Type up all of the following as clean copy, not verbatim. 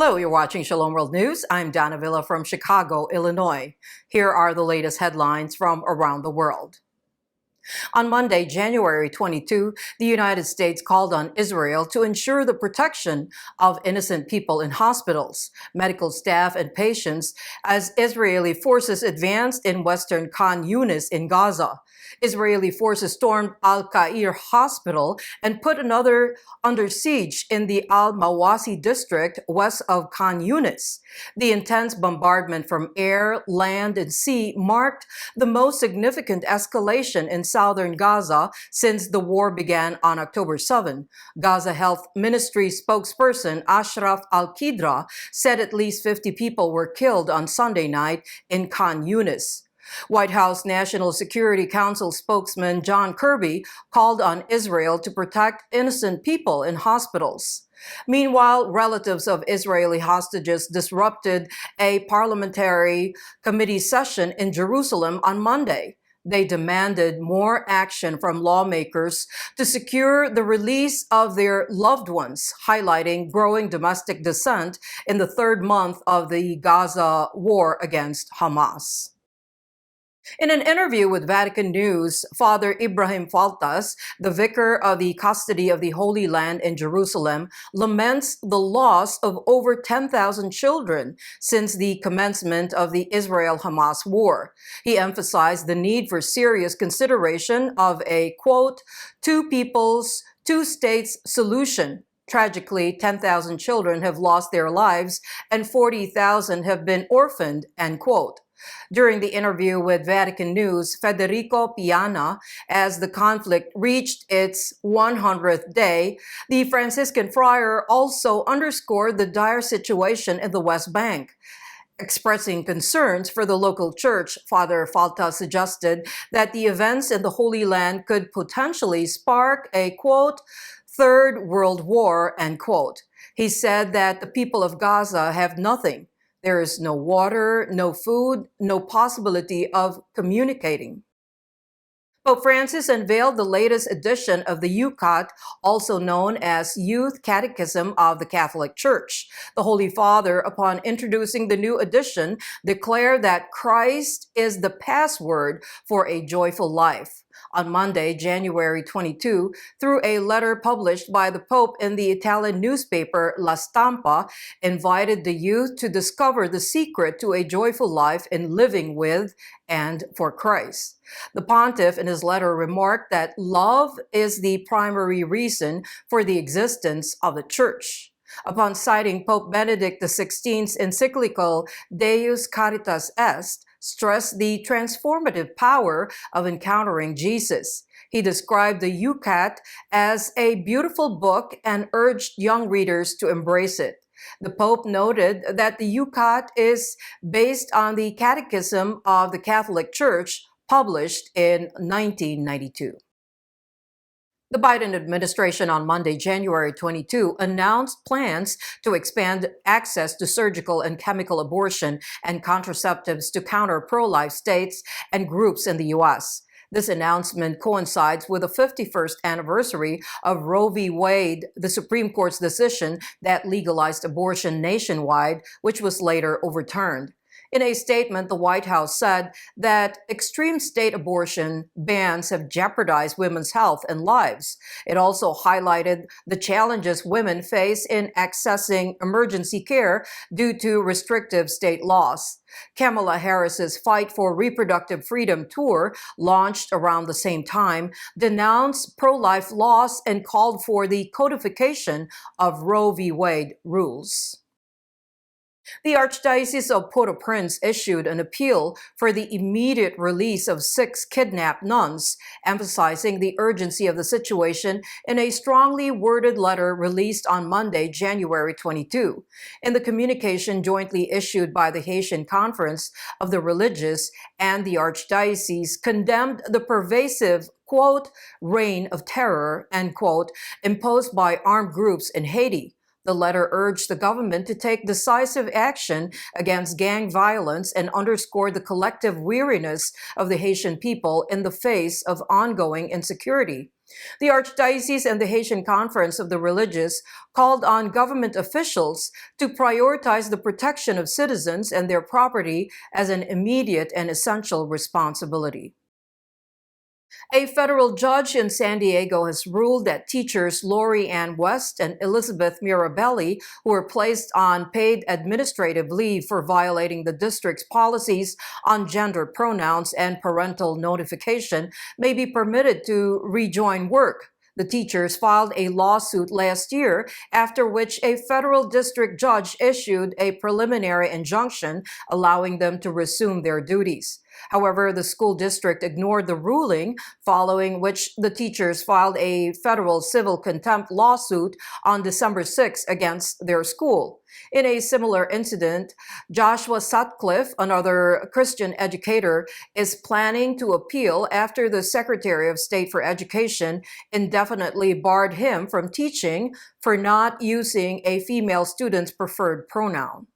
Hello, you're watching Shalom World News. I'm Donna Villa from Chicago, Illinois. Here are the latest headlines from around the world. On Monday, January 22, the United States called on Israel to ensure the protection of innocent people in hospitals, medical staff, and patients as Israeli forces advanced in western Khan Younis in Gaza. Israeli forces stormed Al-Qair hospital and put another under siege in the Al-Mawasi district west of Khan Younis. The intense bombardment from air, land, and sea marked the most significant escalation in southern Gaza since the war began on October 7. Gaza Health Ministry spokesperson Ashraf Al-Qidra said at least 50 people were killed on Sunday night in Khan Younis. White House National Security Council spokesman John Kirby called on Israel to protect innocent people in hospitals. Meanwhile, relatives of Israeli hostages disrupted a parliamentary committee session in Jerusalem on Monday. They demanded more action from lawmakers to secure the release of their loved ones, highlighting growing domestic dissent in the third month of the Gaza war against Hamas. In an interview with Vatican News, Father Ibrahim Faltas, the Vicar of the Custody of the Holy Land in Jerusalem, laments the loss of over 10,000 children since the commencement of the Israel-Hamas War. He emphasized the need for serious consideration of a, quote, two peoples, two states solution. Tragically, 10,000 children have lost their lives and 40,000 have been orphaned, end quote. During the interview with Vatican News, Federico Piana, as the conflict reached its 100th day, the Franciscan friar also underscored the dire situation in the West Bank. Expressing concerns for the local church, Father Falta suggested that the events in the Holy Land could potentially spark a, quote, third world war, end quote. He said that the people of Gaza have nothing. There is no water, no food, no possibility of communicating. Pope Francis unveiled the latest edition of the Youcat, also known as Youth Catechism of the Catholic Church. The Holy Father, upon introducing the new edition, declared that Christ is the password for a joyful life. On Monday, January 22, through a letter published by the Pope in the Italian newspaper La Stampa, invited the youth to discover the secret to a joyful life in living with and for Christ. The pontiff in his letter remarked that love is the primary reason for the existence of the Church. Upon citing Pope Benedict XVI's encyclical Deus Caritas Est, stressed the transformative power of encountering Jesus. He described the Youcat as a beautiful book and urged young readers to embrace it. The Pope noted that the Youcat is based on the Catechism of the Catholic Church, published in 1992. The Biden administration on Monday, January 22, announced plans to expand access to surgical and chemical abortion and contraceptives to counter pro-life states and groups in the U.S. This announcement coincides with the 51st anniversary of Roe v. Wade, the Supreme Court's decision that legalized abortion nationwide, which was later overturned. In a statement, the White House said that extreme state abortion bans have jeopardized women's health and lives. It also highlighted the challenges women face in accessing emergency care due to restrictive state laws. Kamala Harris's Fight for Reproductive Freedom tour, launched around the same time, denounced pro-life laws and called for the codification of Roe v. Wade rules. The Archdiocese of Port-au-Prince issued an appeal for the immediate release of 6 kidnapped nuns, emphasizing the urgency of the situation in a strongly worded letter released on Monday, January 22. In the communication jointly issued by the Haitian Conference of the Religious and the Archdiocese, condemned the pervasive, quote, reign of terror, end quote, imposed by armed groups in Haiti. The letter urged the government to take decisive action against gang violence and underscored the collective weariness of the Haitian people in the face of ongoing insecurity. The Archdiocese and the Haitian Conference of the Religious called on government officials to prioritize the protection of citizens and their property as an immediate and essential responsibility. A federal judge in San Diego has ruled that teachers Lori Ann West and Elizabeth Mirabelli, who were placed on paid administrative leave for violating the district's policies on gender pronouns and parental notification, may be permitted to rejoin work. The teachers filed a lawsuit last year, after which a federal district judge issued a preliminary injunction allowing them to resume their duties. However, the school district ignored the ruling, following which the teachers filed a federal civil contempt lawsuit on December 6 against their school. In a similar incident, Joshua Sutcliffe, another Christian educator, is planning to appeal after the Secretary of State for Education indefinitely barred him from teaching for not using a female student's preferred pronoun.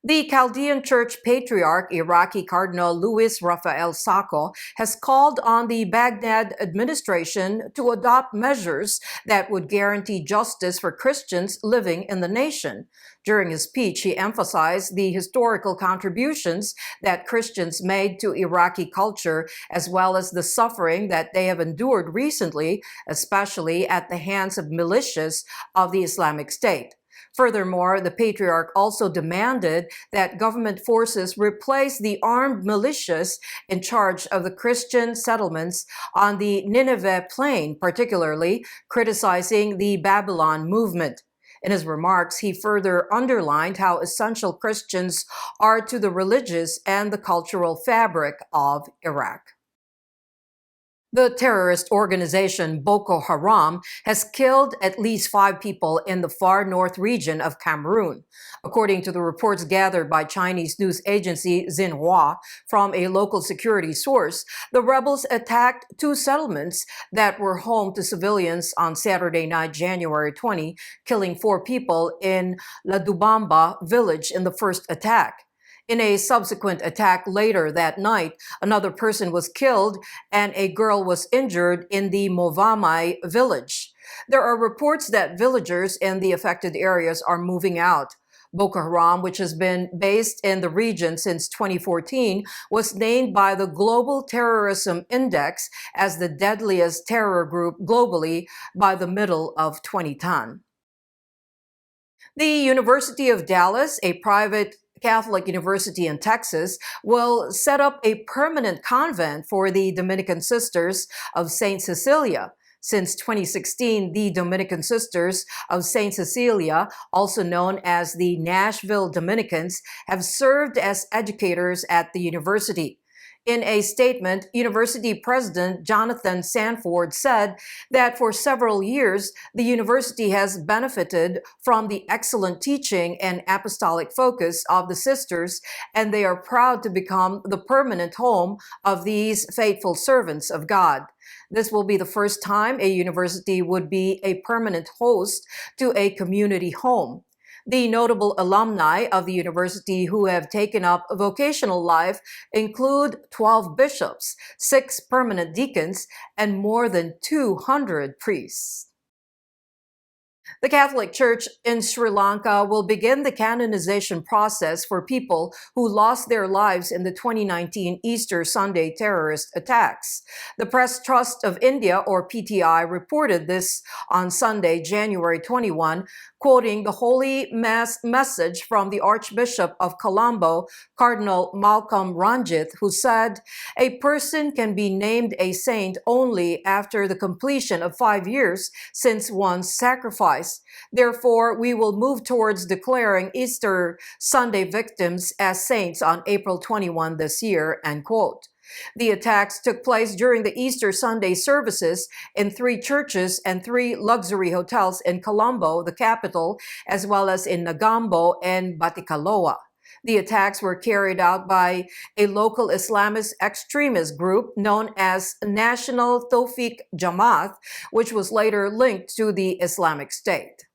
The Chaldean Church Patriarch, Iraqi Cardinal Luis Rafael Sacco, has called on the Baghdad administration to adopt measures that would guarantee justice for Christians living in the nation. During his speech, he emphasized the historical contributions that Christians made to Iraqi culture, as well as the suffering that they have endured recently, especially at the hands of militias of the Islamic State. Furthermore, the Patriarch also demanded that government forces replace the armed militias in charge of the Christian settlements on the Nineveh plain, particularly criticizing the Babylon movement. In his remarks, he further underlined how essential Christians are to the religious and the cultural fabric of Iraq. The terrorist organization Boko Haram has killed at least 5 people in the far north region of Cameroon. According to the reports gathered by Chinese news agency Xinhua from a local security source, the rebels attacked 2 settlements that were home to civilians on Saturday night, January 20, killing 4 people in La Dubamba village in the first attack. In a subsequent attack later that night, another person was killed and a girl was injured in the Movamai village. There are reports that villagers in the affected areas are moving out. Boko Haram, which has been based in the region since 2014, was named by the Global Terrorism Index as the deadliest terror group globally by the middle of 2010. The University of Dallas, a private Catholic university in Texas, will set up a permanent convent for the Dominican Sisters of St. Cecilia. Since 2016, the Dominican Sisters of St. Cecilia, also known as the Nashville Dominicans, have served as educators at the university. In a statement, University President Jonathan Sanford said that for several years, the university has benefited from the excellent teaching and apostolic focus of the sisters, and they are proud to become the permanent home of these faithful servants of God. This will be the first time a university would be a permanent host to a community home. The notable alumni of the university who have taken up vocational life include 12 bishops, 6 permanent deacons, and more than 200 priests. The Catholic Church in Sri Lanka will begin the canonization process for people who lost their lives in the 2019 Easter Sunday terrorist attacks. The Press Trust of India, or PTI, reported this on Sunday, January 21, quoting the Holy Mass message from the Archbishop of Colombo, Cardinal Malcolm Ranjith, who said, "A person can be named a saint only after the completion of 5 years since one's sacrifice. Therefore, we will move towards declaring Easter Sunday victims as saints on April 21 this year," end quote. The attacks took place during the Easter Sunday services in 3 churches and 3 luxury hotels in Colombo, the capital, as well as in Nagambo and Batikaloa. The attacks were carried out by a local Islamist extremist group known as National Tawfiq Jamaat, which was later linked to the Islamic State.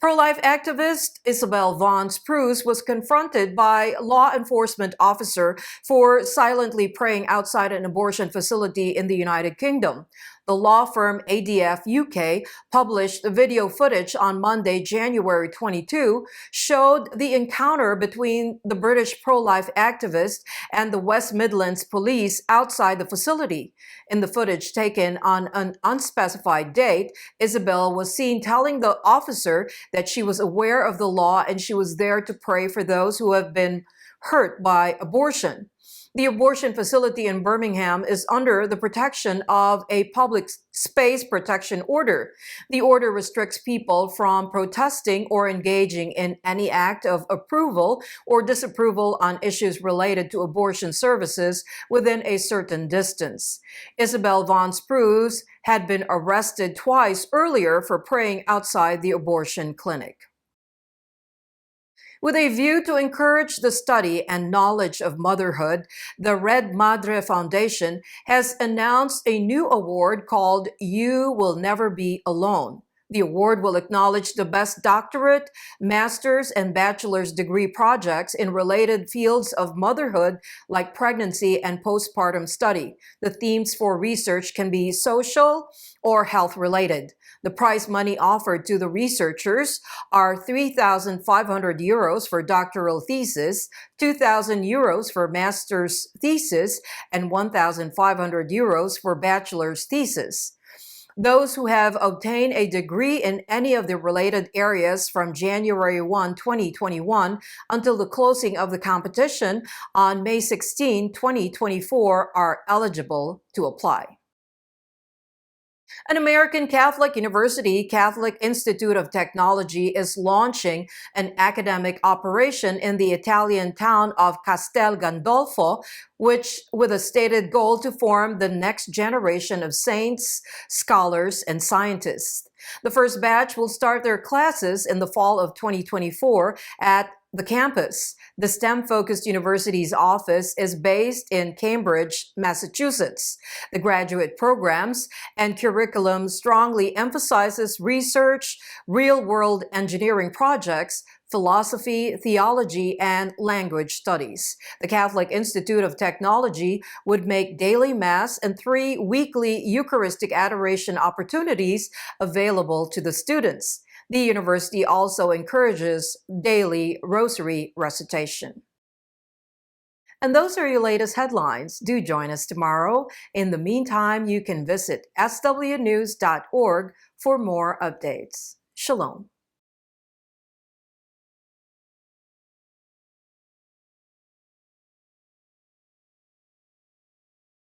Pro-life activist Isabel Von Spruce was confronted by a law enforcement officer for silently praying outside an abortion facility in the United Kingdom. The law firm ADF UK published video footage on Monday, January 22, showed the encounter between the British pro-life activist and the West Midlands police outside the facility. In the footage taken on an unspecified date, Isabel was seen telling the officer that she was aware of the law and she was there to pray for those who have been hurt by abortion. The abortion facility in Birmingham is under the protection of a public space protection order. The order restricts people from protesting or engaging in any act of approval or disapproval on issues related to abortion services within a certain distance. Isabel Von Spruce had been arrested twice earlier for praying outside the abortion clinic. With a view to encourage the study and knowledge of motherhood, the Red Madre Foundation has announced a new award called You Will Never Be Alone. The award will acknowledge the best doctorate, master's, and bachelor's degree projects in related fields of motherhood like pregnancy and postpartum study. The themes for research can be social or health-related. The prize money offered to the researchers are €3,500 for doctoral thesis, €2,000 for master's thesis, and €1,500 for bachelor's thesis. Those who have obtained a degree in any of the related areas from January 1, 2021 until the closing of the competition on May 16, 2024 are eligible to apply. An American Catholic University Catholic Institute of Technology is launching an academic operation in the Italian town of Castel Gandolfo, with a stated goal to form the next generation of saints, scholars, and scientists. The first batch will start their classes in the fall of 2024 at the campus. The STEM-focused university's office is based in Cambridge, Massachusetts. The graduate programs and curriculum strongly emphasizes research, real-world engineering projects, philosophy, theology, and language studies. The Catholic Institute of Technology would make daily Mass and 3 weekly Eucharistic adoration opportunities available to the students. The university also encourages daily rosary recitation. And those are your latest headlines. Do join us tomorrow. In the meantime, you can visit swnews.org for more updates. Shalom.